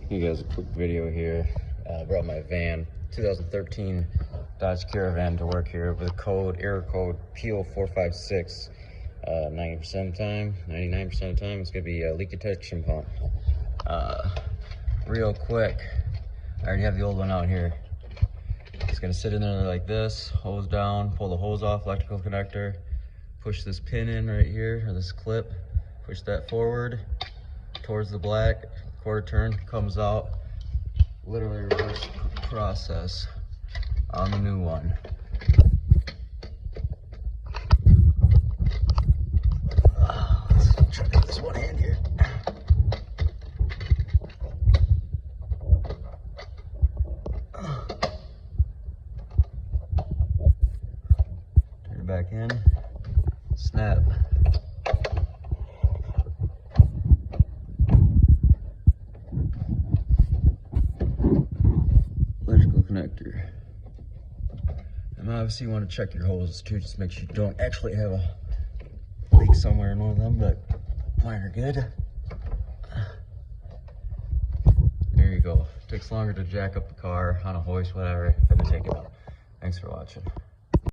You guys a quick video here. Brought my van, 2013 Dodge Caravan to work here with error code p0456. 90% of the time, 99% of the time, it's gonna be a leak detection pump. Real quick, I already have the old one out here. It's gonna sit in there like this, hose down, pull the hose off, electrical connector, push this pin in right here, or this clip, push that forward towards the black, quarter turn, comes out. Literally reverse process on the new one. Let's try to do this one hand here. Turn it back in, snap. Electrical connector. And obviously you want to check your hoses too, just make sure you don't actually have a leak somewhere in one of them, but mine are good. There you go. Takes longer to jack up the car on a hoist, whatever. Had to take it out. Thanks for watching.